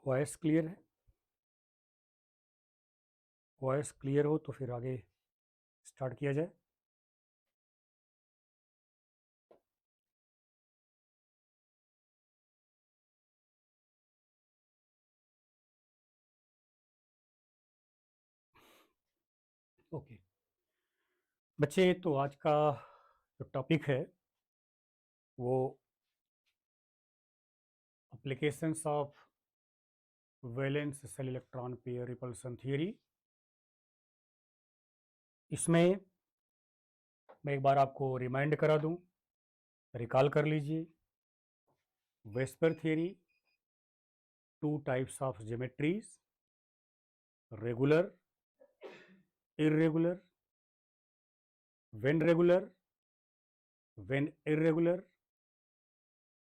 Voice clear है? Voice clear हो तो फिर आगे स्टार्ट किया जाए। ओके बच्चे, तो आज का जो टॉपिक है वो applications of valence shell electron pair repulsion theory. इसमें मैं एक बार आपको रिमाइंड करा दूं, रिकॉल कर लीजिए। VSEPR theory, two types of geometries, regular, irregular, when regular, when irregular,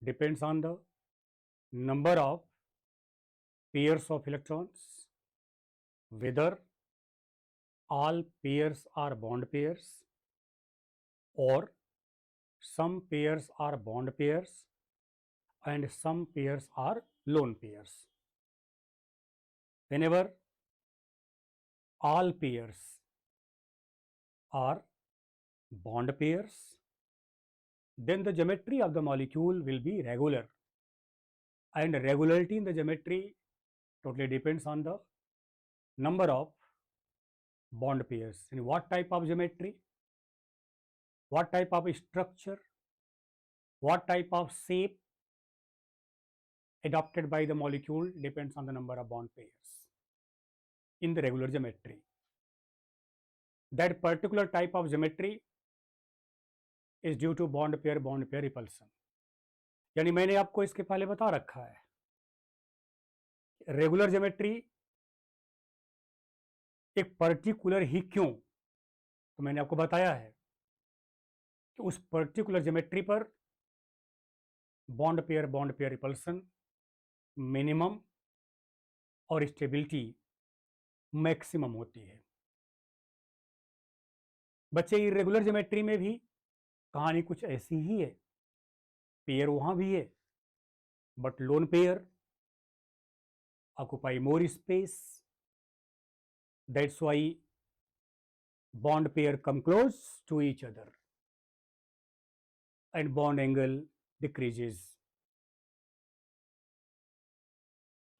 depends on the number of pairs of electrons, whether all pairs are bond pairs or some pairs are bond pairs and some pairs are lone pairs. Whenever all pairs are bond pairs, then the geometry of the molecule will be regular, and regularity in the geometry totally depends on the number of bond pairs. In what type of geometry, what type of structure, what type of shape adopted by the molecule depends on the number of bond pairs in the regular geometry. That particular type of geometry is due to bond pair repulsion. यानी मैंने आपको इसके पहले बता रखा है, regular geometry एक particular ही क्यों, तो मैंने आपको बताया है कि उस पर्टिकुलर ज्योमेट्री पर बॉन्ड पेयर रिपल्सन मिनिमम और स्टेबिलिटी मैक्सिमम होती है। बच्चे, इरेगुलर ज्योमेट्री में भी कहानी कुछ ऐसी ही है, पेयर वहां भी है but lone pair occupy more space, that's why bond pair come close to each other and bond angle decreases.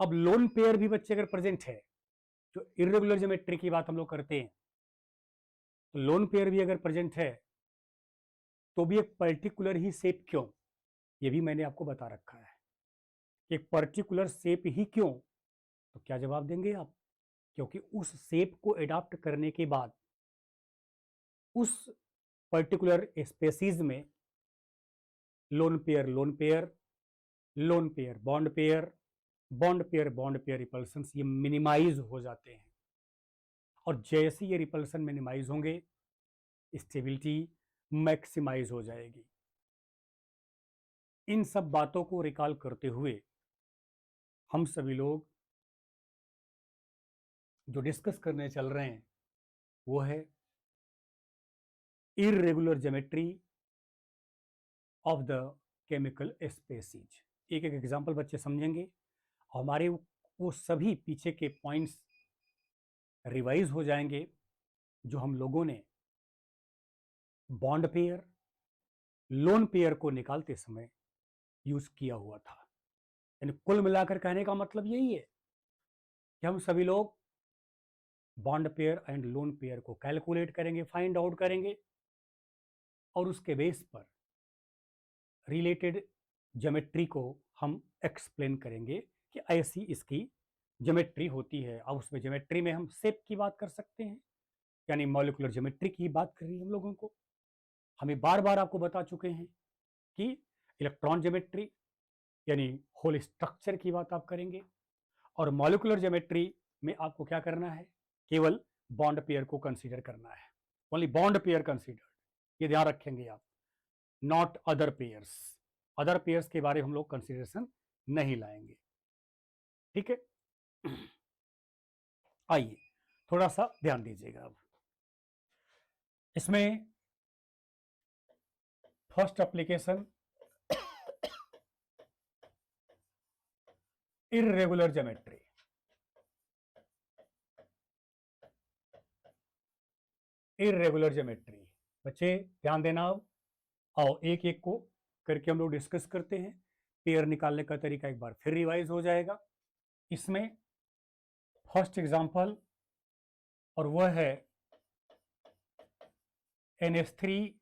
अब लोन पेयर भी बच्चे अगर प्रेजेंट है, जो इरेगुलर ज्योमेट्री की बात हम लोग करते हैं, तो लोन पेयर भी अगर प्रेजेंट है तो भी एक पर्टिकुलर ही शेप क्यों, ये भी मैंने आपको बता रखा है। एक पर्टिकुलर शेप ही क्यों, तो क्या जवाब देंगे आप? क्योंकि उस शेप को एडॉप्ट करने के बाद उस पर्टिकुलर स्पेसीज में lone pair lone pair, lone pair bond pair repulsion ये मिनिमाइज हो जाते हैं, और जैसे ये रिपल्सन मिनिमाइज होंगे स्टेबिलिटी मैक्सिमाइज हो जाएगी। इन सब बातों को रिकॉल करते हुए हम सभी लोग जो डिस्कस करने चल रहे हैं वो है irregular geometry of the chemical species. एक एक एग्जांपल बच्चे समझेंगे, हमारे वो सभी पीछे के पॉइंट्स रिवाइज हो जाएंगे जो हम लोगों ने बॉन्ड पेयर लोन पेयर को निकालते समय यूज किया हुआ था। यानी कुल मिलाकर कहने का मतलब यही है कि हम सभी लोग bond pair and lone pair को कैलकुलेट करेंगे, फाइंड आउट करेंगे, और उसके बेस पर रिलेटेड ज्योमेट्री को हम एक्सप्लेन करेंगे कि ऐसी इसकी ज्योमेट्री होती है। और उसमें ज्योमेट्री में हम शेप की बात कर सकते हैं, यानी मॉलिक्यूलर ज्योमेट्री की बात कर रही है हम लोगों को। हमें बार बार आपको बता चुके हैं कि इलेक्ट्रॉन ज्योमेट्री यानी होल स्ट्रक्चर की बात आप करेंगे, और मॉलिक्यूलर ज्योमेट्री में आपको क्या करना है, केवल बॉन्ड पेयर को कंसीडर करना है, ओनली बॉन्ड पेयर कंसीडर, ये ध्यान रखेंगे आप, not other pairs. Other pairs के बारे में हम लोग कंसीडरेशन नहीं लाएंगे, ठीक है। आइए थोड़ा सा ध्यान दीजिएगा। अब इसमें first application irregular geometry, irregular geometry. बच्चे ध्यान देना, अब आओ एक एक को करके हम लोग डिस्कस करते हैं। पेयर निकालने का तरीका एक बार फिर रिवाइज हो जाएगा। इसमें फर्स्ट एग्जांपल और वह है NH3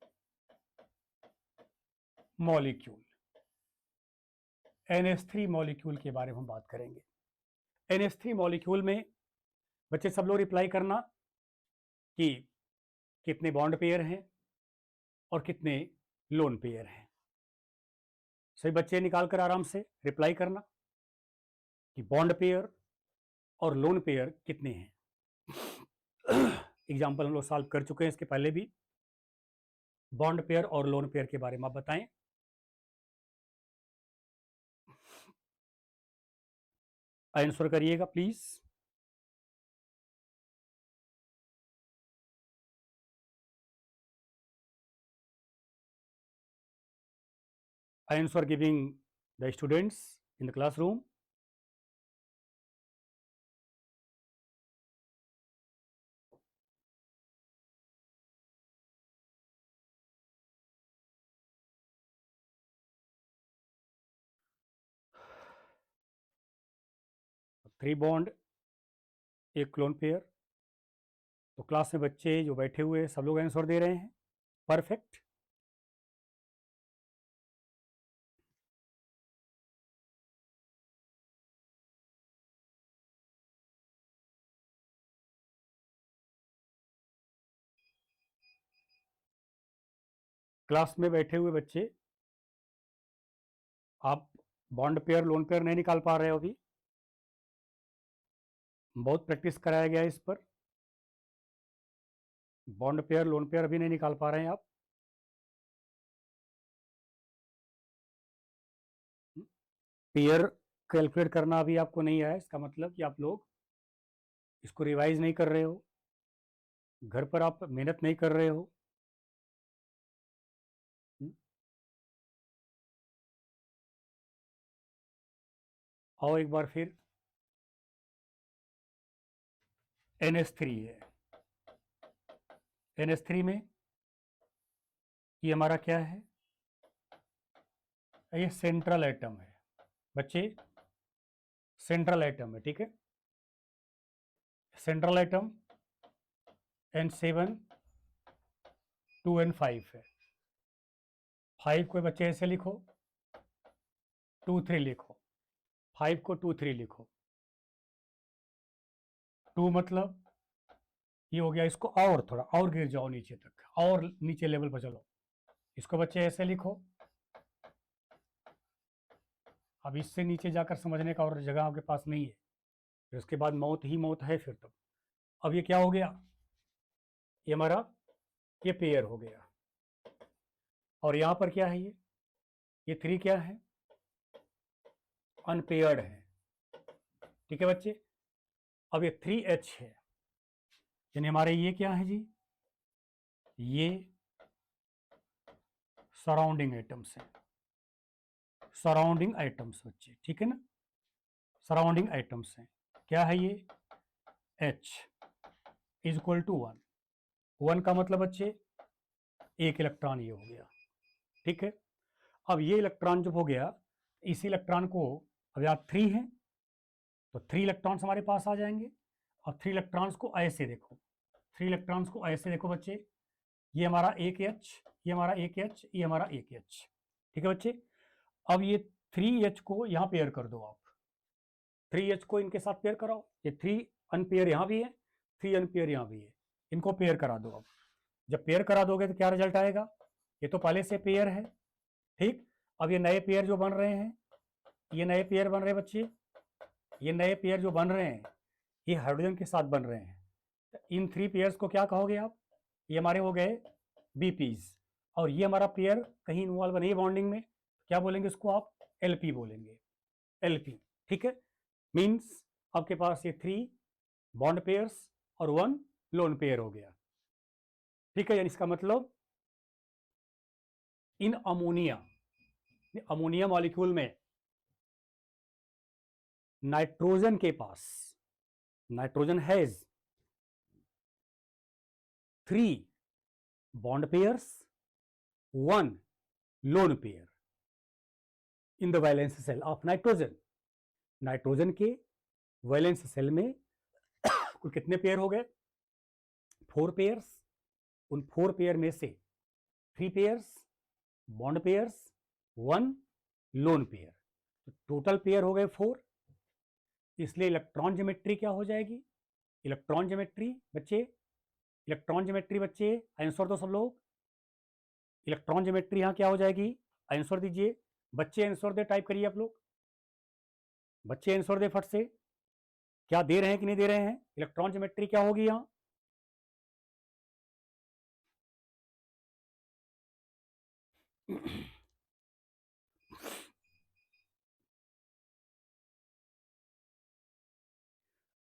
मॉलिक्यूल। NH3 मॉलिक्यूल के बारे में हम बात करेंगे। NH3 मॉलिक्यूल में बच्चे सब लोग रिप्लाई करना कि कितने बॉन्ड पेयर हैं और कितने लोन पेयर हैं। सही बच्चे निकाल कर आराम से रिप्लाई करना कि बॉन्ड पेयर और लोन पेयर कितने हैं। एग्जाम्पल हम लोग सॉल्व कर चुके हैं इसके पहले भी। बॉन्ड पेयर और लोन पेयर के बारे में आप बताएं। आंसर करिएगा please. Answer giving the students in the classroom. Three bond, एक क्लोन पेयर। तो क्लास में बच्चे जो बैठे हुए हैं सब लोग आंसर दे रहे हैं। परफेक्ट। क्लास में बैठे हुए बच्चे, आप बॉन्ड पेयर लोन पेयर नहीं निकाल पा रहे हो अभी। बहुत प्रैक्टिस कराया गया इस पर। बॉन्ड पेयर लोन पेयर अभी नहीं निकाल पा रहे हैं आप। पेयर कैलकुलेट करना अभी आपको नहीं आया, इसका मतलब कि आप लोग इसको रिवाइज नहीं कर रहे हो, घर पर आप मेहनत नहीं कर रहे हो। आओ एक बार फिर। NH3 है। NH3 में ये हमारा क्या है? ये सेंट्रल एटम है बच्चे, सेंट्रल एटम है, ठीक है। सेंट्रल एटम N7 2N5 है। 5 को बच्चे ऐसे लिखो, 2 3 लिखो। 5 को 2 3 लिखो। 2 मतलब ये हो गया, इसको और थोड़ा और गिर जाओ नीचे तक, और नीचे लेवल पर चलो। इसको बच्चे ऐसे लिखो। अब इससे नीचे जाकर समझने का और जगह आपके पास नहीं है, फिर उसके बाद मौत ही मौत है फिर तब। अब ये क्या हो गया? ये हमारा ये पेयर हो गया। और यहाँ पर क्या है? ये 3 क्या है? अनपेयर्ड है, ठीक है बच्चे। अब ये 3H है, यानी हमारे ये क्या है जी? ये सराउंडिंग आइटम्स हैं, सराउंडिंग आइटम्स बच्चे, ठीक है ना। सराउंडिंग आइटम्स हैं। क्या है ये? H is equal to 1। 1 का मतलब बच्चे एक इलेक्ट्रॉन ये हो गया, ठीक है। अब ये इलेक्ट्रॉन जब हो गया, इसी इलेक्ट्रॉन को, अब आप 3 हैं तो 3 इलेक्ट्रॉन्स हमारे पास आ जाएंगे। अब 3 इलेक्ट्रॉन्स को ऐसे देखो, 3 इलेक्ट्रॉन्स को ऐसे देखो बच्चे। ये हमारा एक H, ये हमारा एक H, ये हमारा एक H, ठीक है बच्चे। अब ये 3H को यहाँ पेयर कर दो आप। 3H को इनके साथ पेयर कराओ। ये 3 अनपेयर यहाँ भी है, 3 अनपेयर यहाँ भी है, इनको पेयर करा दो। अब जब पेयर करा दोगे तो क्या रिजल्ट आएगा? ये तो पहले से पेयर है, ठीक। अब ये नए पेयर जो बन रहे हैं, ये नए पेयर बन रहे हैं बच्चे, ये नए पेयर जो बन रहे हैं ये हाइड्रोजन के साथ बन रहे हैं। तो इन 3 पेयर्स को क्या कहोगे आप? ये हमारे हो गए बीपीज। और ये हमारा पेयर कहीं इन्वॉल्व नहीं है बॉन्डिंग में, क्या बोलेंगे इसको आप? एलपी बोलेंगे, एलपी, ठीक है। मीन्स आपके पास ये 3 बॉन्ड पेयर्स और 1 लोन पेयर हो गया, ठीक है। यानी इसका मतलब इन अमोनिया, अमोनिया मॉलिक्यूल में नाइट्रोजन के पास, nitrogen has 3 bond pairs, 1 lone pair in the valence shell of nitrogen. Nitrogen के वैलेंस सेल में कुल कितने पेयर हो गए? 4 पेयर्स। उन 4 पेयर में से 3 pairs bond pairs, 1 lone pair, तो टोटल पेयर हो गए 4। इसलिए इलेक्ट्रॉन ज्योमेट्री क्या हो जाएगी? इलेक्ट्रॉन ज्योमेट्री बच्चे, इलेक्ट्रॉन ज्योमेट्री बच्चे आंसर दो सब लोग। इलेक्ट्रॉन ज्योमेट्री यहां क्या हो जाएगी? आंसर दीजिए बच्चे, आंसर दे, टाइप करिए आप लोग, बच्चे आंसर दे फट से। क्या दे रहे हैं कि नहीं दे रहे हैं? इलेक्ट्रॉन ज्योमेट्री क्या होगी यहां?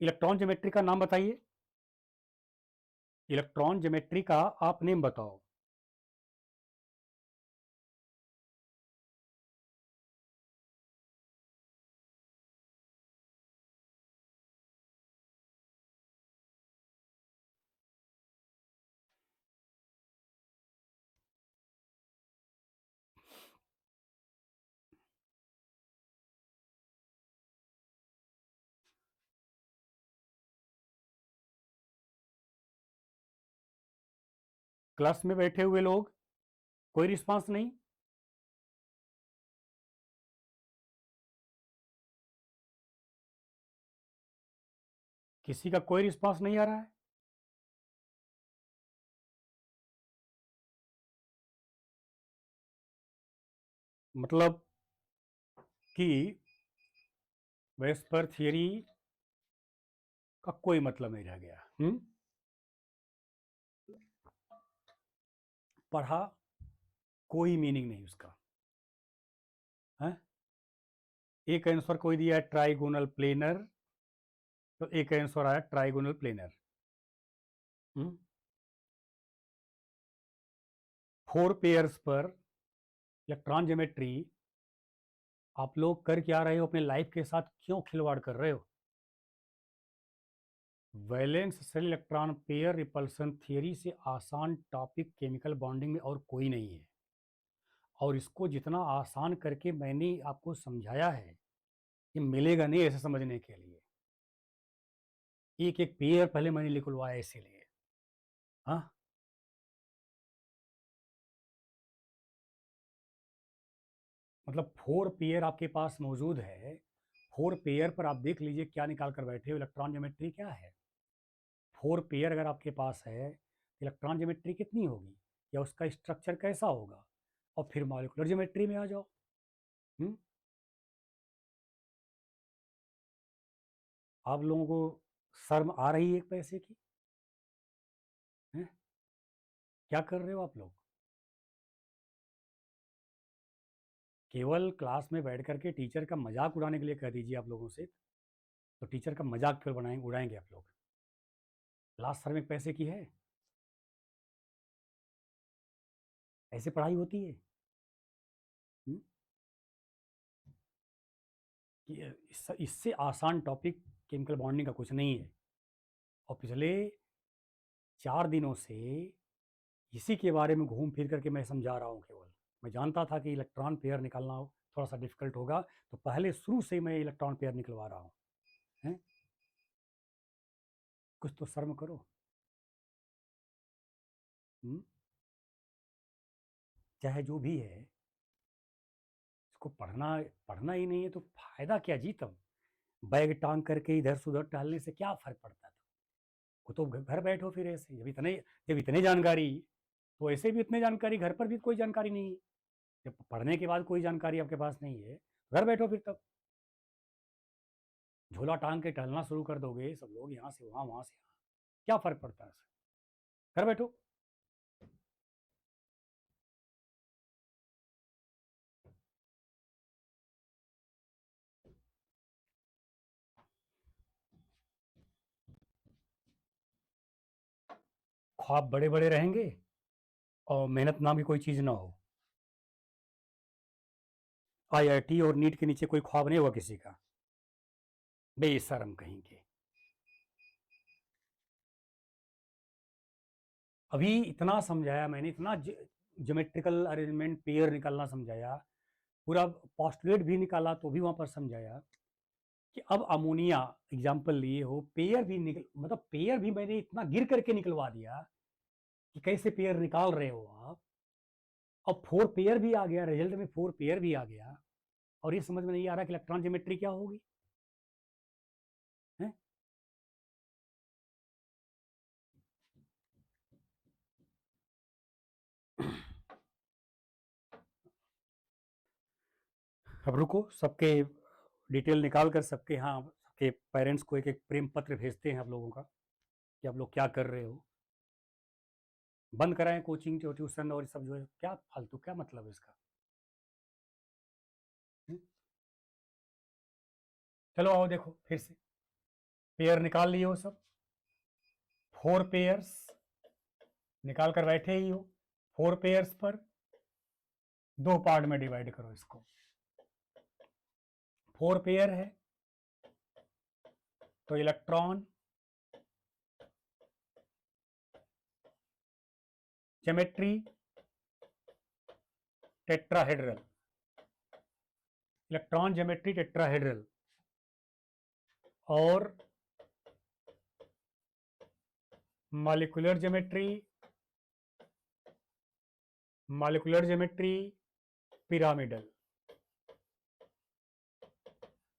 इलेक्ट्रॉन ज्योमेट्री का नाम बताइए, इलेक्ट्रॉन ज्योमेट्री का आप नेम बताओ। क्लास में बैठे हुए लोग, कोई रिस्पांस नहीं? किसी का कोई रिस्पांस नहीं आ रहा है? मतलब कि वेस्पर थियरी का कोई मतलब नहीं रह गया। पढ़ा, कोई मीनिंग नहीं उसका है। एक आंसर कोई दिया है ट्राइगोनल प्लेनर, तो एक आंसर आया ट्राइगोनल प्लेनर। 4 पेयर्स पर इलेक्ट्रॉन ज्योमेट्री आप लोग कर क्या रहे हो? अपने लाइफ के साथ क्यों खिलवाड़ कर रहे हो? Valence shell electron pair repulsion theory से आसान टॉपिक केमिकल बॉन्डिंग में और कोई नहीं है, और इसको जितना आसान करके मैंने आपको समझाया है, ये मिलेगा नहीं ऐसे समझने के लिए। एक एक पेयर पहले मैंने लिखवाया इसीलिए। हाँ, मतलब 4 पेयर आपके पास मौजूद है, 4 पेयर पर आप देख लीजिए क्या निकाल कर बैठे हो। इलेक्ट्रॉन ज्योमेट्री क्या है? 4 पेयर अगर आपके पास है, इलेक्ट्रॉन ज्योमेट्री कितनी होगी या उसका स्ट्रक्चर कैसा होगा, और फिर मॉलिक्यूलर ज्योमेट्री में आ जाओ। हम्म आप लोगों को शर्म आ रही है एक पैसे की? है? क्या कर रहे हो आप लोग? केवल क्लास में बैठ करके टीचर का मजाक उड़ाने के लिए कह दीजिए आप लोगों से, तो टीचर का मजाक केवल बनाएंगे, उड़ाएंगे आप लोग। क्लास शर्म एक पैसे की है? ऐसे पढ़ाई होती है? हम्म? इससे आसान टॉपिक केमिकल बॉन्डिंग का कुछ नहीं है, और पिछले 4 दिनों से इसी के बारे में घूम फिर करके मैं समझा रहा हूँ। केवल मैं जानता था कि इलेक्ट्रॉन पेयर निकालना थोड़ा सा डिफिकल्ट होगा, तो पहले शुरू से मैं इलेक्ट्रॉन पेयर निकलवा रहा हूँ। हैं? कुछ तो शर्म करो। हुँ? चाहे जो भी है, इसको पढ़ना पढ़ना ही नहीं है तो फायदा क्या जी तब? बैग टांग करके इधर से उधर टहलने से क्या फर्क पड़ता था? वो तो घर बैठो फिर ऐसे, जब इतने जानकारी, तो ऐसे भी इतने जानकारी घर पर भी कोई जानकारी नहीं है। जब पढ़ने के बाद कोई जानकारी आपके पास नहीं है, घर बैठो फिर तब। झोला टांग के टहलना शुरू कर दोगे सब लोग, यहाँ से वहाँ से यहाँ, क्या फर्क पड़ता है? घर बैठो। ख्वाब बड़े बड़े रहेंगे और मेहनत नाम की कोई चीज़ ना हो। आईआईटी और नीट के नीचे कोई ख्वाब नहीं होगा किसी का। बेशरम कहीं के। अभी इतना समझाया मैंने, इतना ज्योमेट्रिकल अरेंजमेंट, पेयर निकालना समझाया, पूरा पोस्टुलेट भी निकाला तो भी वहां पर समझाया कि अब अमोनिया एग्जाम्पल लिए हो, पेयर भी निकल, मतलब पेयर भी मैंने इतना गिर करके निकलवा दिया कि कैसे पेयर निकाल रहे हो आप। अब 4 पेयर भी आ गया, रिजल्ट में 4 पेयर भी आ गया, और ये समझ में नहीं आ रहा कि इलेक्ट्रॉन ज्योमेट्री क्या होगी है? अब रुको, सबके डिटेल निकाल कर सबके यहाँ सबके पेरेंट्स को एक एक प्रेम पत्र भेजते हैं आप लोगों का कि आप लोग क्या कर रहे हो। बंद कराएं कोचिंग ट्यूशन और सब, जो है क्या फालतू, क्या मतलब है इसका। चलो आओ देखो फिर से, पेयर निकाल लिए हो सब, 4 पेयर्स निकाल कर बैठे ही हो। 4 पेयर्स पर 2 पार्ट में डिवाइड करो इसको। 4 पेयर है तो electron geometry tetrahedral, electron geometry tetrahedral, और molecular geometry, molecular geometry pyramidal,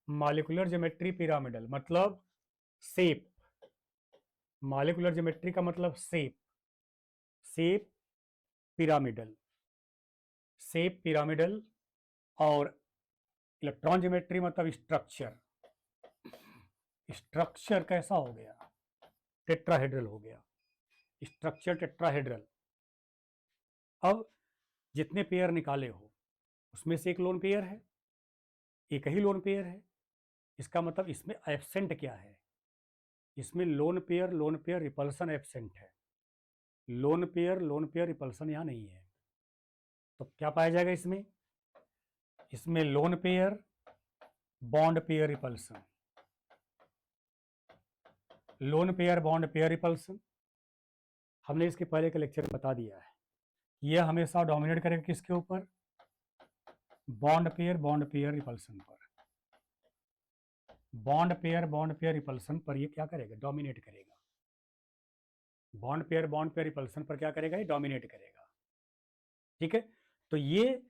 molecular geometry pyramidal मतलब शेप, मॉलिक्यूलर ज्योमेट्री का मतलब shape, shape pyramidal, shape pyramidal, और इलेक्ट्रॉन ज्योमेट्री मतलब स्ट्रक्चर, स्ट्रक्चर कैसा हो गया, टेट्राहेड्रल हो गया, स्ट्रक्चर टेट्राहेड्रल। अब जितने पेयर निकाले हो उसमें से एक लोन पेयर है, एक ही लोन पेयर है, इसका मतलब इसमें एब्सेंट क्या है, इसमें लोन पेयर रिपल्सन एब्सेंट है, लोन पेयर रिपल्सन यहाँ नहीं है। तो क्या पाया जाएगा इसमें, इसमें loan pair bond pair repulsion, loan pair bond pair repulsion. हमने इसके पहले के लेक्चर में बता दिया है, यह हमेशा डोमिनेट करेगा किसके ऊपर, बॉन्ड पेयर रिपल्सन पर, बॉन्ड पेयर रिपल्सन पर ये क्या करेगा, डोमिनेट करेगा, बॉन्ड पेयर रिपल्सन पर क्या करेगा, ये डोमिनेट करेगा। ठीक है, तो ये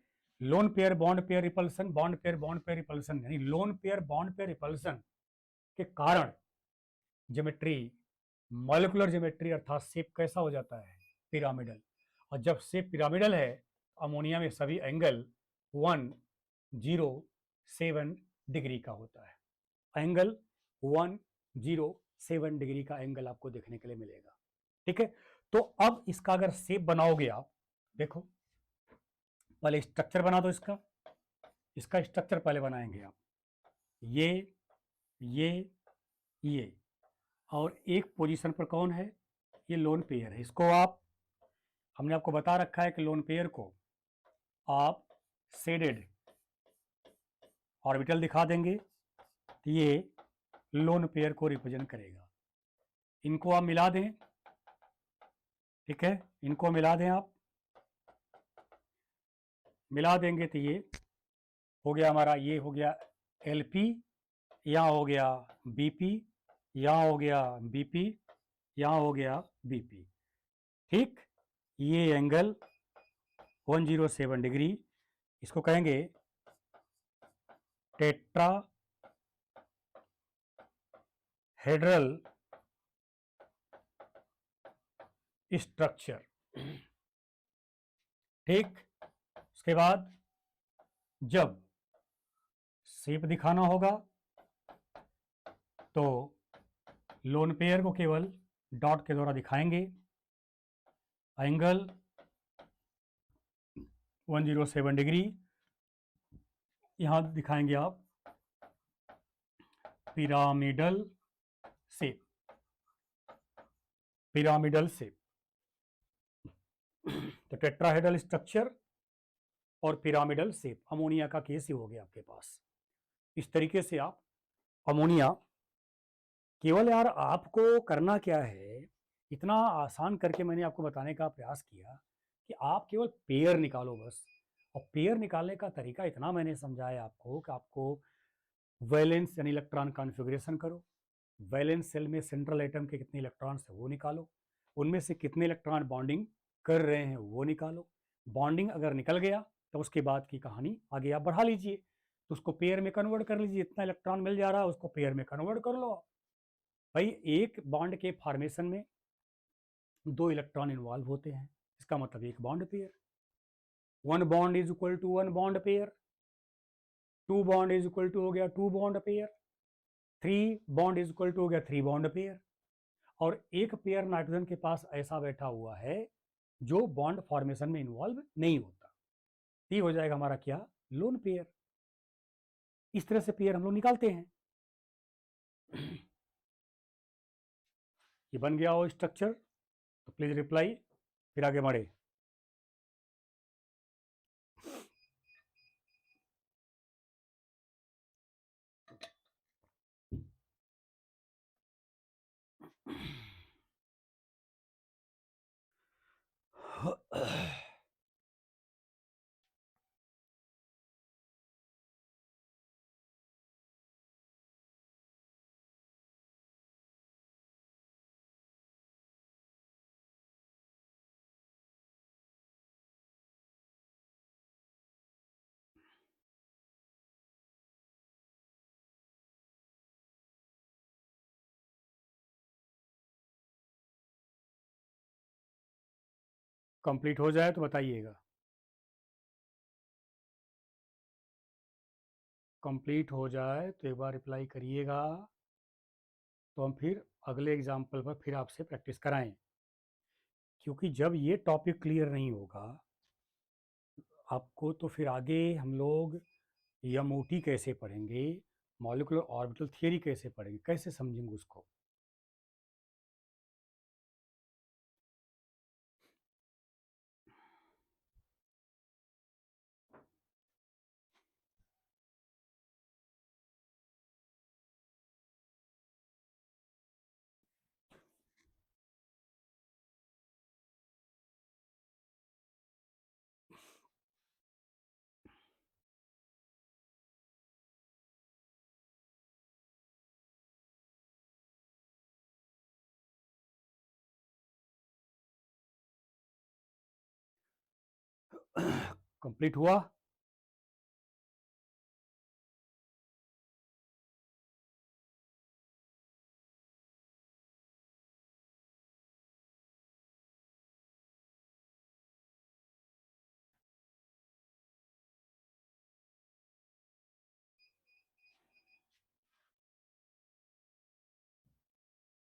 lone pair bond pair repulsion, bond pair repulsion, यानी lone pair bond pair repulsion के कारण ज्योमेट्री, मॉलिक्यूलर ज्योमेट्री अर्थात शेप कैसा हो जाता है, पिरामिडल। और जब शेप पिरामिडल है, अमोनिया में सभी एंगल 107 डिग्री का होता है, एंगल 107 डिग्री का एंगल आपको देखने के लिए मिलेगा। ठीक है, तो अब इसका अगर शेप बनाओगे आप, देखो पहले स्ट्रक्चर बना दो इसका, इसका स्ट्रक्चर पहले बनाएंगे आप, ये और एक पोजीशन पर कौन है, ये लोन पेयर है। इसको आप, हमने आपको बता रखा है कि लोन पेयर को आप शेडेड ऑर्बिटल दिखा देंगे तो ये लोन पेयर को रिप्रेजेंट करेगा। इनको आप मिला दें, ठीक है, इनको मिला दें आप, मिला देंगे तो ये हो गया हमारा, ये हो गया LP, यहाँ हो गया BP, यहाँ हो गया BP, यहाँ हो गया BP। ठीक, ये एंगल 107 डिग्री, इसको कहेंगे टेट्रा हेड्रल स्ट्रक्चर। ठीक, उसके बाद जब शेप दिखाना होगा तो लोन पेयर को केवल डॉट के द्वारा दिखाएंगे, एंगल 107 डिग्री, यहां दिखाएंगे आप पिरामिडल शेप, पिरामिडल शेप। तो टेट्राहेड्रल स्ट्रक्चर और पिरामिडल शेप, अमोनिया का केस ही हो गया आपके पास। इस तरीके से आप अमोनिया केवल यार आपको करना क्या है, इतना आसान करके मैंने आपको बताने का प्रयास किया कि आप केवल पेयर निकालो बस। और पेयर निकालने का तरीका इतना मैंने समझाया आपको कि आपको वैलेंस यानी इलेक्ट्रॉन कॉन्फ़िगरेशन करो, वैलेंस सेल में सेंट्रल एटम के कितने इलेक्ट्रॉन्स है वो निकालो, उनमें से कितने इलेक्ट्रॉन बॉन्डिंग कर रहे हैं वो निकालो। बॉन्डिंग अगर निकल गया तो उसके बाद की कहानी आगे आप बढ़ा लीजिए, तो उसको पेयर में कन्वर्ट कर लीजिए, इतना इलेक्ट्रॉन मिल जा रहा है उसको पेयर में कन्वर्ट कर लो। भाई एक बॉन्ड के फॉर्मेशन में 2 इलेक्ट्रॉन इन्वॉल्व होते हैं, इसका मतलब एक bond pair. 1 bond is equal to 1 bond pair, 2 bond is equal to हो गया 2 bond pair, 3 bond is equal to हो गया 3 बॉन्ड पेयर। और एक पेयर नाइट्रोजन के पास ऐसा बैठा हुआ है जो बॉन्ड फॉर्मेशन में इन्वॉल्व नहीं होता, ये हो जाएगा हमारा क्या, लोन पेयर। इस तरह से पेयर हम लोग निकालते हैं। ये बन गया हो स्ट्रक्चर, तो प्लीज रिप्लाई, फिर आगे बढ़े। कंप्लीट हो जाए तो बताइएगा, कंप्लीट हो जाए तो एक बार रिप्लाई करिएगा, तो हम फिर अगले एग्जाम्पल पर फिर आपसे प्रैक्टिस कराएं। क्योंकि जब ये टॉपिक क्लियर नहीं होगा आपको, तो फिर आगे हम लोग एमओटी कैसे पढ़ेंगे, मॉलिक्यूलर ऑर्बिटल थियरी कैसे पढ़ेंगे, कैसे समझेंगे उसको। कंप्लीट हुआ।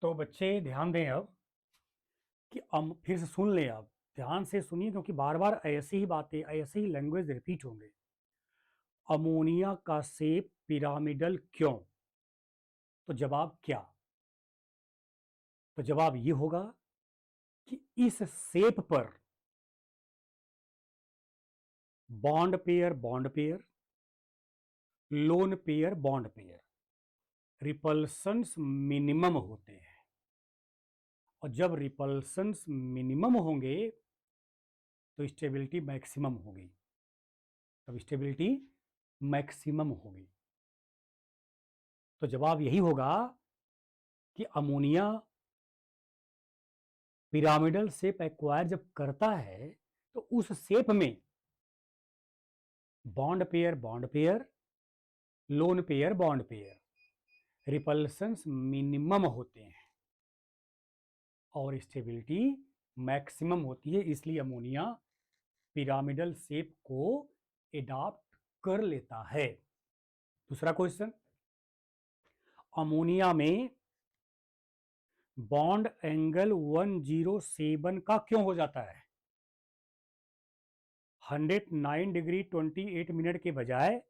तो बच्चे ध्यान दें अब कि हम फिर से सुन लें, आप ध्यान से सुनिए क्योंकि बार बार ऐसी ही बातें, ऐसे ही लैंग्वेज रिपीट होंगे। अमोनिया का शेप पिरामिडल क्यों, तो जवाब क्या, तो जवाब ये होगा कि इस शेप पर bond pair lone pair bond pair repulsions minimum होते हैं। और जब रिपल्सन्स मिनिमम होंगे तो स्टेबिलिटी मैक्सिमम होगी, तब स्टेबिलिटी मैक्सिमम होगी। तो जवाब यही होगा कि अमोनिया पिरामिडल शेप एक्वायर जब करता है तो उस शेप में bond pair lone pair bond pair repulsions minimum होते हैं और स्टेबिलिटी मैक्सिमम होती है, इसलिए अमोनिया पिरामिडल शेप को एडॉप्ट कर लेता है। दूसरा क्वेश्चन, अमोनिया में बॉन्ड एंगल 107 का क्यों हो जाता है, 109 डिग्री 28 मिनट के बजाय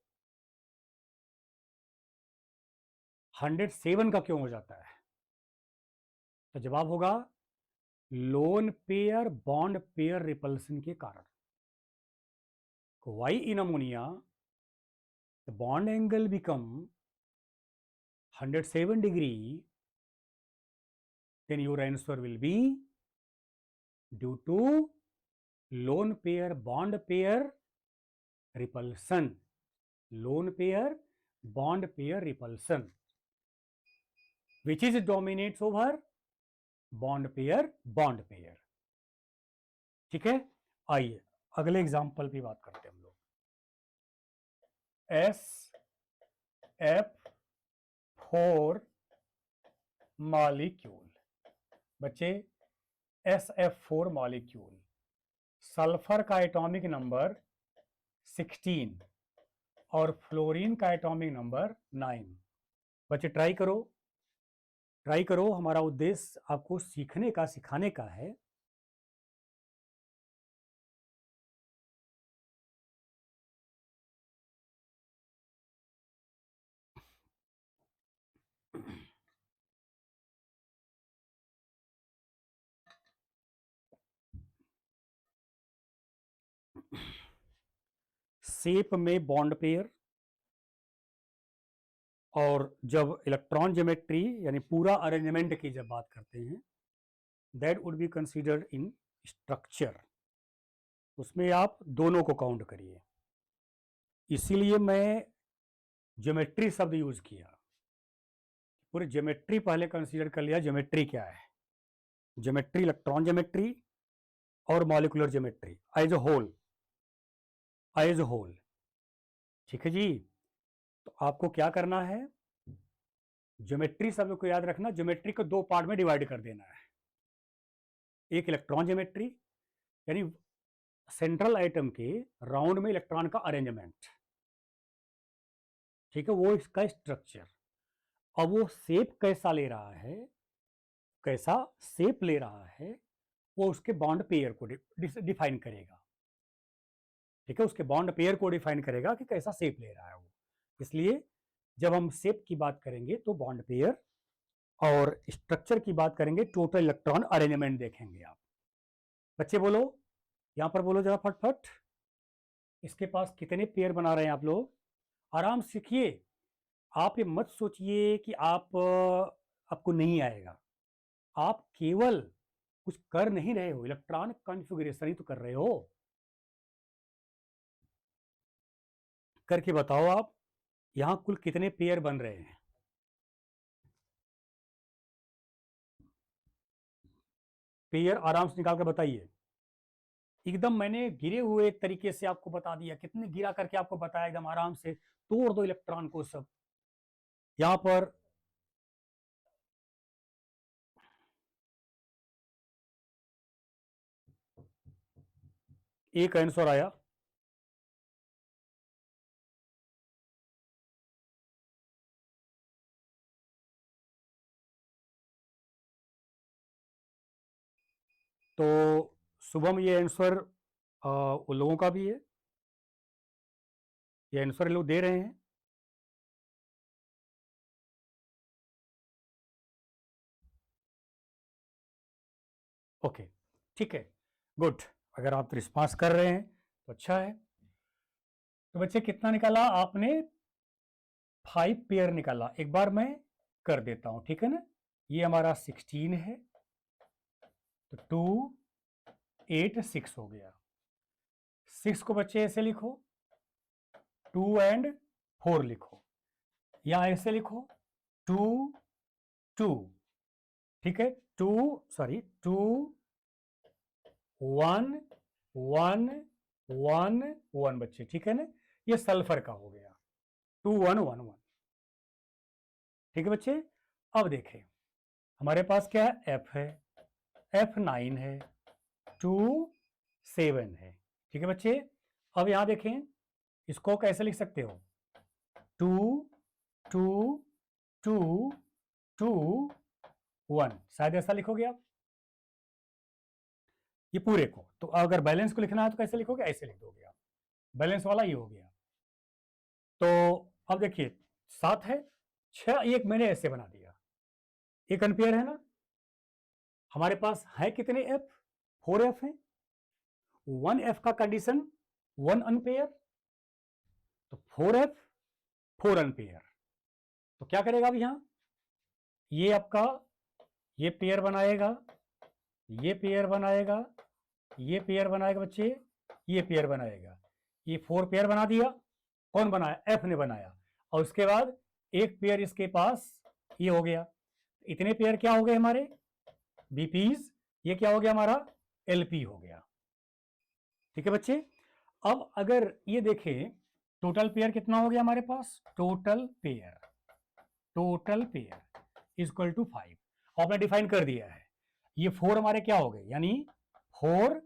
107 का क्यों हो जाता है, तो जवाब होगा loan pair bond pair repulsion के कारण। Why in ammonia the bond angle become 107 degree then your answer will be due to lone pair bond pair repulsion. Lone pair bond pair repulsion, which is dominates over bond pair. ठीक है, आइए अगले example की बात करते हैं हम लोग। SF4 मॉलिक्यूल, बच्चे SF4 मॉलिक्यूल, सल्फर का एटॉमिक नंबर 16 और फ्लोरीन का एटॉमिक नंबर 9। बच्चे ट्राई करो, हमारा उद्देश्य आपको सीखने का सिखाने का है। शेप में बॉन्ड पेयर, और जब इलेक्ट्रॉन ज्योमेट्री यानी पूरा अरेंजमेंट की जब बात करते हैं, that would be considered in structure, उसमें आप दोनों को काउंट करिए। इसीलिए मैं ज्योमेट्री शब्द यूज किया, पूरे ज्योमेट्री पहले कंसीडर कर लिया। ज्योमेट्री क्या है? ज्योमेट्री इलेक्ट्रॉन ज्योमेट्री और molecular geometry as a whole. ठीक है जी, तो आपको क्या करना है, ज्योमेट्री शब्द को याद रखना। ज्योमेट्री को दो पार्ट में डिवाइड कर देना है। एक इलेक्ट्रॉन ज्योमेट्री यानी सेंट्रल आइटम के राउंड में इलेक्ट्रॉन का अरेंजमेंट, ठीक है, वो इसका स्ट्रक्चर। अब वो शेप कैसा ले रहा है, कैसा शेप ले रहा है, वो उसके बॉन्ड पेयर को डिफाइन करेगा। ठीक है, उसके बॉन्ड पेयर को डिफाइन करेगा कि कैसा शेप ले रहा है वो। इसलिए जब हम शेप की बात करेंगे तो बॉन्ड पेयर, और स्ट्रक्चर की बात करेंगे टोटल इलेक्ट्रॉन अरेंजमेंट देखेंगे आप। बच्चे बोलो, यहां पर बोलो जरा फटफट, इसके पास कितने पेयर बना रहे हैं आप लोग? आराम सीखिए, आप ये मत सोचिए कि आपको नहीं आएगा। आप केवल कुछ कर नहीं रहे हो, इलेक्ट्रॉन कॉन्फ़िगरेशन ही तो कर रहे हो। करके बताओ आप, यहां कुल कितने पेयर बन रहे हैं? पेयर आराम से निकाल कर बताइए। एकदम मैंने गिरे हुए तरीके से आपको बता दिया, कितने गिरा करके आपको बताया, एकदम आराम से तोड़ दो इलेक्ट्रॉन को सब। यहां पर एक आंसर आया, तो शुभम ये आंसर उन लोगों का भी है, ये आंसर लोग दे रहे हैं। ओके, ठीक है, गुड। अगर आप रिस्पॉन्स कर रहे हैं तो अच्छा है। तो बच्चे कितना निकाला आपने? 5 पेयर निकाला। एक बार मैं कर देता हूं, ठीक है ना। ये हमारा 16 है, तो 2 8 6 हो गया। 6 को बच्चे ऐसे लिखो, 2 एंड 4 लिखो, या ऐसे लिखो 2 2, ठीक है, 2 1 1 1 1 बच्चे, ठीक है ना। ये सल्फर का हो गया 2 1 1 1, ठीक है बच्चे। अब देखें, हमारे पास क्या है? एफ है, F9 है, 2 7 है, ठीक है बच्चे। अब यहां देखें, इसको कैसे लिख सकते हो? 2 2 2 2 1, शायद ऐसा लिखोगे आप ये पूरे को। तो अगर बैलेंस को लिखना है तो कैसे लिखोगे? ऐसे लिख दोगे आप, बैलेंस वाला ये हो गया। तो अब देखिए 7 है, 6 एक मैंने ऐसे बना दिया, एक अनपेयर है ना। हमारे पास है कितने एफ? 4 एफ है। 1 एफ का कंडीशन 1 अनपेयर, तो 4 एफ 4 अनपेयर। तो क्या करेगा अब यहां? ये आपका ये पेयर बनाएगा, ये पेयर बनाएगा, ये पेयर बनाएगा बच्चे, ये पेयर बनाएगा। ये 4 पेयर बना दिया। कौन बनाया? एफ ने बनाया। और उसके बाद एक पेयर इसके पास ये हो गया। इतने पेयर क्या हो गए हमारे? बीपीज। ये क्या हो गया हमारा? एलपी हो गया। ठीक है बच्चे। अब अगर ये देखें, टोटल पेयर कितना हो गया हमारे पास? Total pair is equal to 5। आपने डिफाइन कर दिया है। ये 4 हमारे क्या हो गए? यानी 4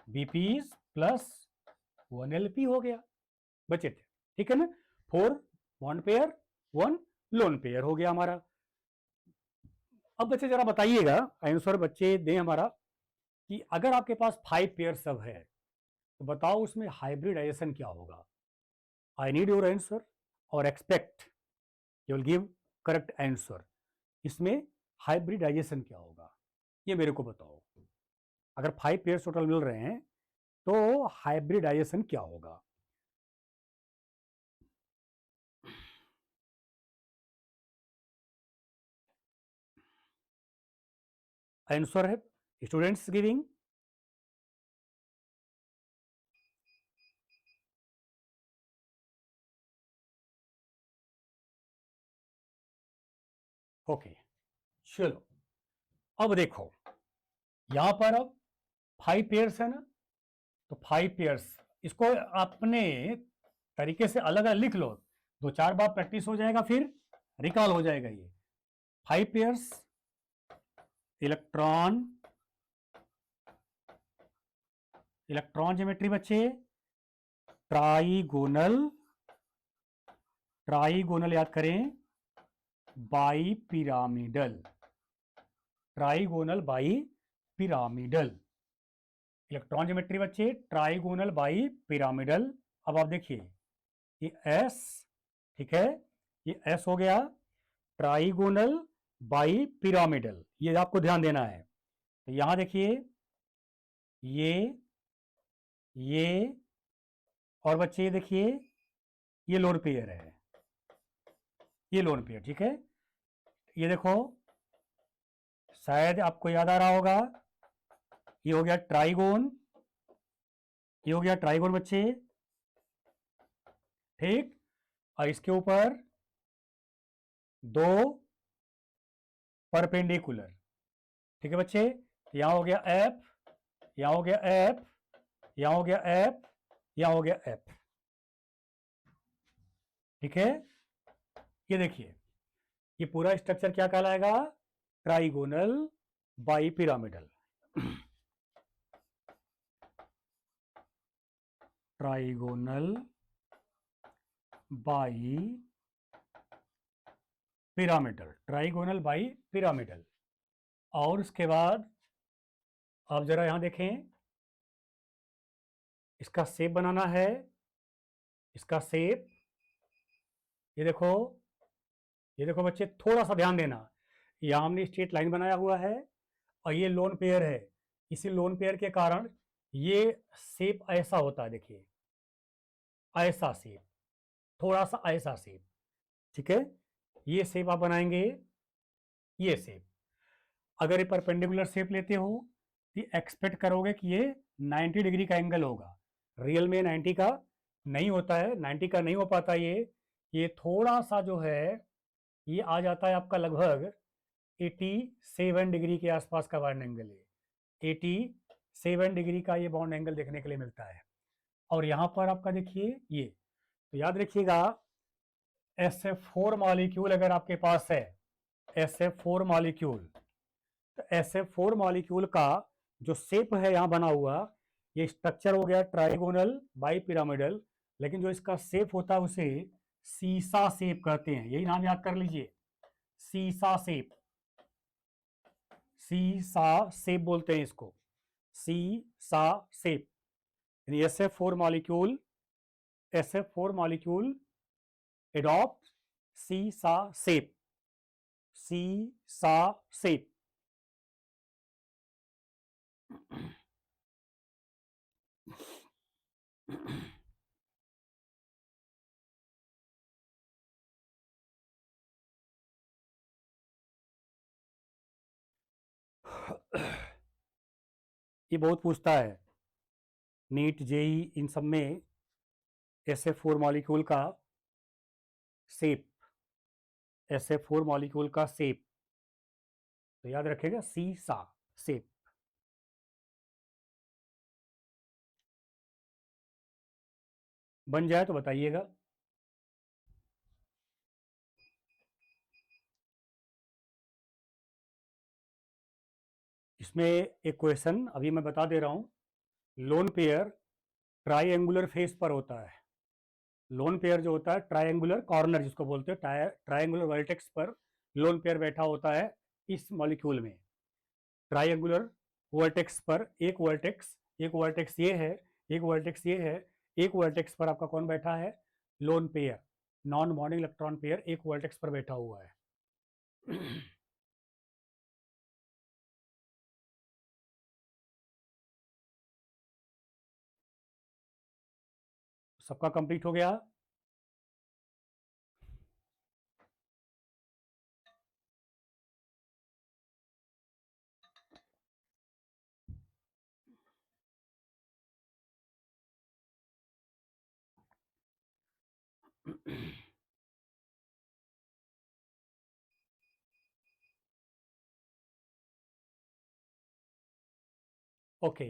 बीपीज प्लस 1 एलपी हो गया बच्चे थे। ठीक है ना? 4 बॉन्ड पेयर, 1 लोन पेयर हो गया हमारा। अब बच्चे जरा बताइएगा, आंसर बच्चे दें हमारा, कि अगर आपके पास 5 पेयर सब है तो बताओ उसमें हाइब्रिडाइजेशन क्या होगा? आई नीड योर आंसर और expect you will give correct answer. इसमें हाइब्रिडाइजेशन क्या होगा ये मेरे को बताओ। अगर 5 पेयर टोटल मिल रहे हैं तो हाइब्रिडाइजेशन क्या होगा? आंसर है स्टूडेंट्स गिविंग। ओके, चलो अब देखो, यहां पर अब 5 पेयर्स है ना, तो 5 पेयर्स इसको अपने तरीके से अलग अलग लिख लो। 2-4 बार प्रैक्टिस हो जाएगा, फिर रिकॉल हो जाएगा। ये 5 पेयर्स इलेक्ट्रॉन, इलेक्ट्रॉन ज्योमेट्री बच्चे ट्राइगोनल, ट्राइगोनल याद करें, bi pyramidal, trigonal bi pyramidal. Electron geometry बच्चे ट्राइगोनल बाई पिरामिडल। अब आप देखिए, ये एस, ठीक है, ये एस हो गया, ट्राइगोनल बाई पिरामिडल, ये आपको ध्यान देना है। तो यहां देखिए, ये और बच्चे ये देखिए, ये लोन पेयर है, ये लोन पेयर। ठीक है, ये देखो, शायद आपको याद आ रहा होगा, ये हो गया ट्राइगोन, ये हो गया ट्राइगोन बच्चे। ठीक, और इसके ऊपर 2 परपेंडिकुलर। ठीक है बच्चे, यहां हो गया एफ, यहां हो गया एफ, यहां हो गया एफ, यहां हो गया एफ। ठीक है, ये देखिए, ये पूरा स्ट्रक्चर क्या कहलाएगा? Trigonal bi pyramidal. Trigonal bi pyramidal, trigonal bi pyramidal. और उसके बाद आप जरा यहां देखें, इसका शेप बनाना है, इसका शेप, ये देखो, ये देखो बच्चे, थोड़ा सा ध्यान देना। यहां हमने स्ट्रेट लाइन बनाया हुआ है और ये लोन पेयर है। इसी लोन पेयर के कारण ये शेप ऐसा होता है, देखिए ऐसा शेप, थोड़ा सा ऐसा शेप। ठीक है, ये शेप आप बनाएंगे, ये शेप। अगर ये परपेंडिकुलर शेप लेते हो तो एक्सपेक्ट करोगे कि ये 90 डिग्री का एंगल होगा। रियल में 90 का नहीं होता है, 90 का नहीं हो पाता। ये थोड़ा सा जो है, ये आ जाता है आपका लगभग 87 डिग्री के आसपास का बॉन्ड एंगल है। 87 डिग्री का ये बॉन्ड एंगल देखने के लिए मिलता है। और यहां पर आपका देखिए, ये तो याद रखिएगा, SF4 मॉलिक्यूल अगर आपके पास है, SF4 मॉलिक्यूल, तो SF4 मॉलिक्यूल का जो शेप है यहां बना हुआ, ये स्ट्रक्चर हो गया ट्राइगोनल बाई पिरामिडल, लेकिन जो इसका शेप होता है उसे सीसा शेप कहते हैं। यही नाम याद कर लीजिए, सीसा शेप, सीसा शेप बोलते हैं इसको, सीसा शेप। यानी SF4 molecule, SF4 molecule adopt सीसा शेप, सीसा शेप। ये बहुत पूछता है नीट जेई इन सब में, SF4 मॉलिक्यूल का शेप, SF4 मॉलिक्यूल का शेप, तो याद रखेगा सीसा शेप। बन जाए तो बताइएगा। इसमें एक क्वेश्चन अभी मैं बता दे रहा हूं, लोन पेयर ट्राइएंगुलर फेस पर होता है। लोन पेयर जो होता है ट्राइएंगुलर कॉर्नर जिसको बोलते हैं, ट्राइएंगुलर वर्टेक्स पर लोन पेयर बैठा होता है इस मॉलिक्यूल में। ट्राइएंगुलर वर्टेक्स पर एक वर्टेक्स ये है, एक वर्टेक्स ये है, एक वर्टेक्स पर आपका कौन बैठा है, lone pair, non bonding electron pair एक वर्टेक्स पर बैठा हुआ है। सबका कंप्लीट हो गया। ओके,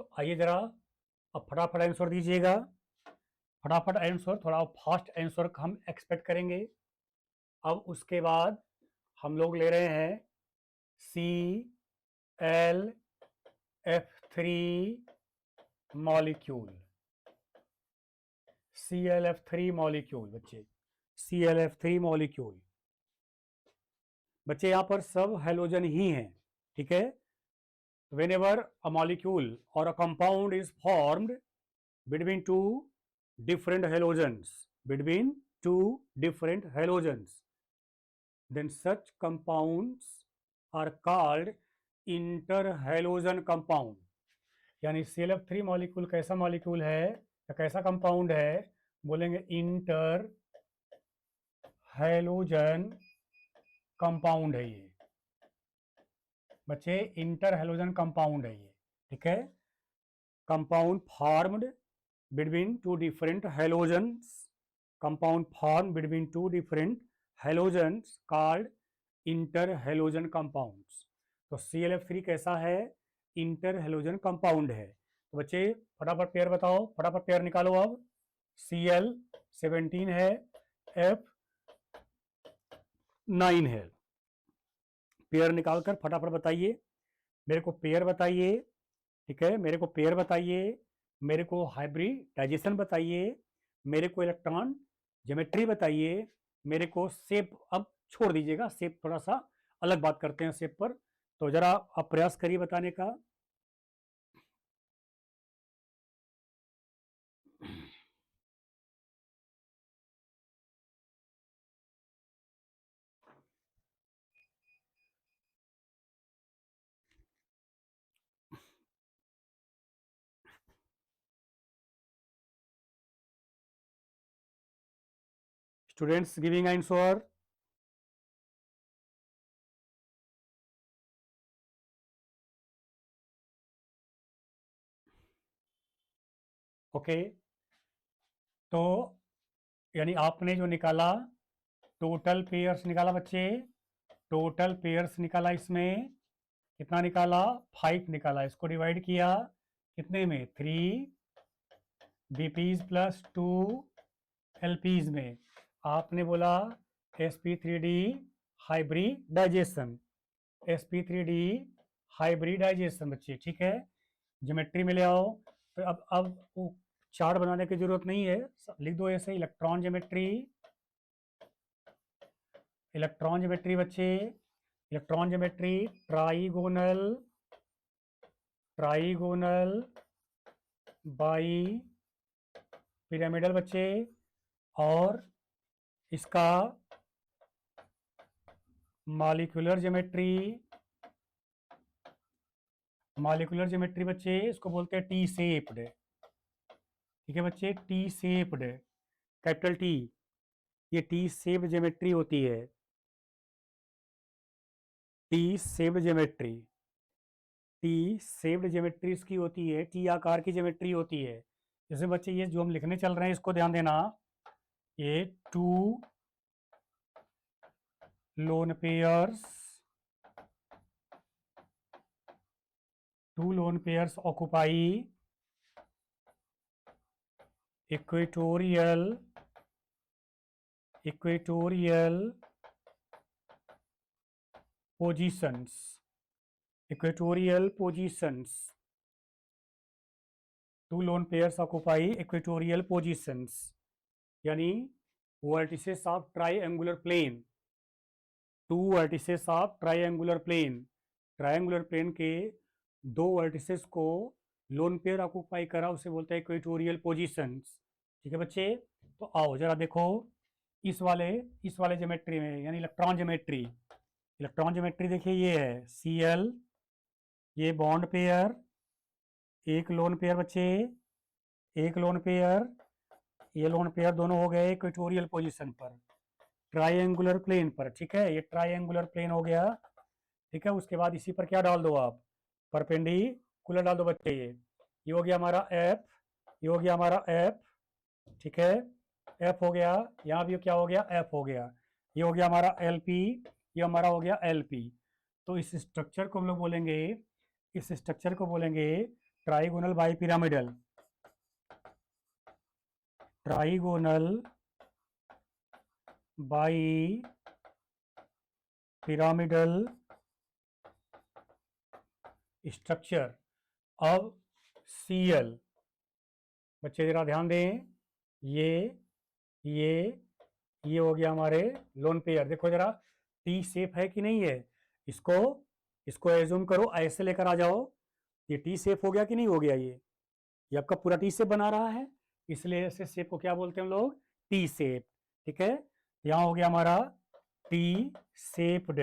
तो आइए जरा अब फटाफट आंसर दीजिएगा। फटाफट आंसर, थोड़ा फास्ट आंसर हम एक्सपेक्ट करेंगे। अब उसके बाद हम लोग ले रहे हैं ClF3 मॉलिक्यूल, ClF3 मॉलिक्यूल बच्चे, ClF3 मॉलिक्यूल। बच्चे यहाँ पर सब हेलोजन ही हैं, ठीक है। whenever a molecule or a compound is formed between two different halogens, between two different halogens, then such compounds are called interhalogen compound। यानी ClF3 मॉलिक्यूल कैसा मॉलिक्यूल है या कैसा कंपाउंड है, बोलेंगे इंटर हेलोजन कंपाउंड है ये बच्चे, इंटर हेलोजन कंपाउंड है ये, ठीक है। Compound formed between two different halogens, compound formed between two different halogens called interhalogen compounds। तो ClF3 कैसा है, इंटरहेलोजन कंपाउंड है। तो बच्चे फटाफट पेयर बताओ, फटाफट पेयर निकालो। अब Cl17 है, F9 है, पेयर निकालकर फटाफट बताइए, मेरे को पेयर बताइए, ठीक है, मेरे को पेयर बताइए, मेरे को हाइब्रिडाइजेशन बताइए, मेरे को इलेक्ट्रॉन ज्योमेट्री बताइए, मेरे को शेप, अब छोड़ दीजिएगा शेप, थोड़ा सा अलग बात करते हैं शेप पर, तो जरा आप प्रयास करिए बताने का। Students giving answer. ओके, तो यानी आपने जो निकाला टोटल पेयर्स निकाला बच्चे, टोटल पेयर्स निकाला, इसमें कितना निकाला, 5 निकाला। इसको डिवाइड किया कितने में, 3 बीपीज प्लस 2 एलपीज में। आपने बोला sp3d हाइब्रिडाइजेशन, sp3d हाइब्रिडाइजेशन बच्चे, ठीक है। ज्योमेट्री में ले आओ, तो अब वो चार्ट बनाने की जरूरत नहीं है, लिख दो ऐसे, इलेक्ट्रॉन ज्योमेट्री, इलेक्ट्रॉन ज्योमेट्री बच्चे, electron geometry trigonal, trigonal bi pyramidal बच्चे, और इसका मॉलिक्यूलर ज्योमेट्री, मॉलिक्यूलर ज्योमेट्री बच्चे इसको बोलते हैं टी शेप्ड, ठीक है बच्चे, टी शेप्ड, कैपिटल टी, ये टी शेप ज्योमेट्री होती है, T shaped geometry, T shaped geometry इसकी होती है, टी आकार की ज्योमेट्री होती है। जैसे बच्चे ये जो हम लिखने चल रहे हैं इसको ध्यान देना, ये two lone pairs, two lone pairs occupy equatorial positions, equatorial positions, two lone pairs occupy equatorial positions, यानी vertices of triangular plane, two vertices of triangular plane, triangular plane के दो vertices को लोन पेयर ऑक्युपाई करा उसे बोलते हैं equatorial positions. ठीक है बच्चे, तो आओ जरा देखो इस वाले ज्योमेट्री में, यानी इलेक्ट्रॉन ज्योमेट्री, इलेक्ट्रॉन ज्योमेट्री देखिए ये है Cl, ये बॉन्ड पेयर, एक लोन पेयर बच्चे, एक लोन पेयर, ये लोन पेयर दोनों हो गए इक्वेटोरियल पोजीशन पर, ट्राइंगुलर प्लेन पर। ठीक है, ये ट्राइंगुलर प्लेन हो गया। ठीक है, उसके बाद इसी पर क्या डाल दो आप, परपेंडिकुलर डाल दो बच्चे, ये हो गया हमारा एफ, ये हो गया हमारा एफ। ठीक है, एफ हो गया, यहाँ भी क्या हो गया, एफ हो गया, ये हो गया हमारा एल पी, ये हमारा हो गया एल पी। तो इस स्ट्रक्चर को हम लोग बोलेंगे, इस स्ट्रक्चर को बोलेंगे trigonal bi pyramidal, trigonal bi pyramidal structure of Cl। बच्चे जरा ध्यान दें, ये हो गया हमारे लोन पेयर। देखो जरा टी शेप है कि नहीं है, इसको एज्यूम करो, ऐसे लेकर आ जाओ, ये टी शेप हो गया कि नहीं हो गया, ये आपका पूरा टी शेप बना रहा है, इसलिए ऐसे शेप को क्या बोलते हैं हम लोग, टी शेप। ठीक है, यहाँ हो गया हमारा टी शेप्ड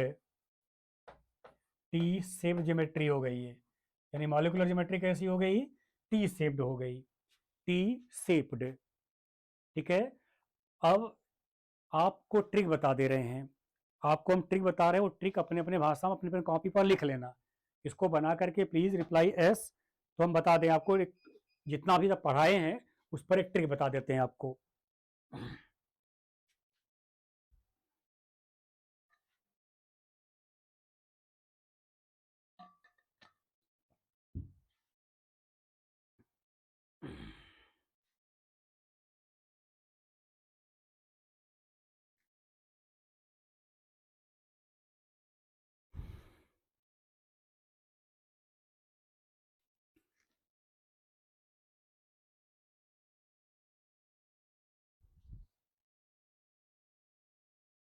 ज्योमेट्री हो गई है, यानी मॉलिक्यूलर ज्योमेट्री कैसी हो गई, टी शेप्ड हो गई, टी शेप्ड। ठीक है, अब आपको ट्रिक बता दे रहे हैं, आपको हम ट्रिक बता रहे हैं, वो ट्रिक अपने अपने भाषा में अपने अपने कॉपी पर लिख लेना, इसको बना करके प्लीज रिप्लाई एस, तो हम बता दें आपको, जितना अभी तक पढ़ाए हैं उस पर एक ट्रिक बता देते हैं आपको।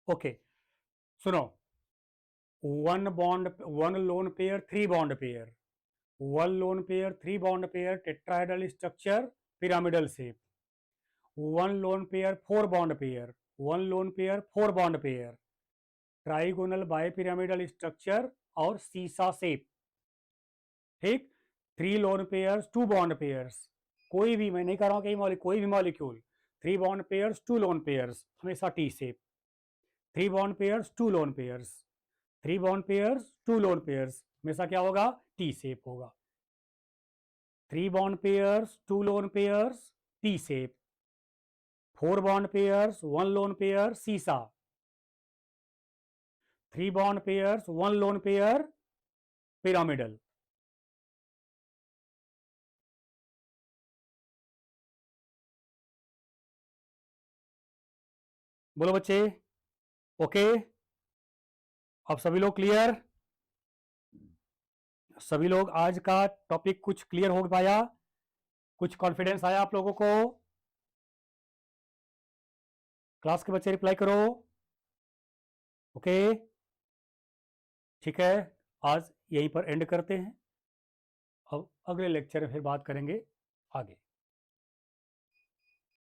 ओके सुनो, one lone pair, three bond pair, one lone pair, three bond pair, tetrahedral structure, pyramidal shape, one lone pair, four bond pair, one lone pair, four bond pair, trigonal bipyramidal structure और seesaw shape. ठीक, three lone pairs, two bond pairs, कोई भी, मैं नहीं कर रहा हूँ कोई भी molecule, three bond pairs, two lone pairs, हमेशा T shape, three bond pairs, two lone pairs, three bond pairs, two lone pairs, हमेशा क्या होगा, टी शेप होगा, three bond pairs, two lone pairs, T shape, four bond pairs, one lone pair, seesaw, three bond pairs, one lone pair, pyramidal. बोलो बच्चे, okay, अब सभी लोग clear, सभी लोग आज का टॉपिक कुछ क्लियर हो पाया, कुछ कॉन्फिडेंस आया आप लोगों को, क्लास के बच्चे रिप्लाई करो, ओके। ठीक है, आज यहीं पर एंड करते हैं, अब अगले लेक्चर में फिर बात करेंगे आगे।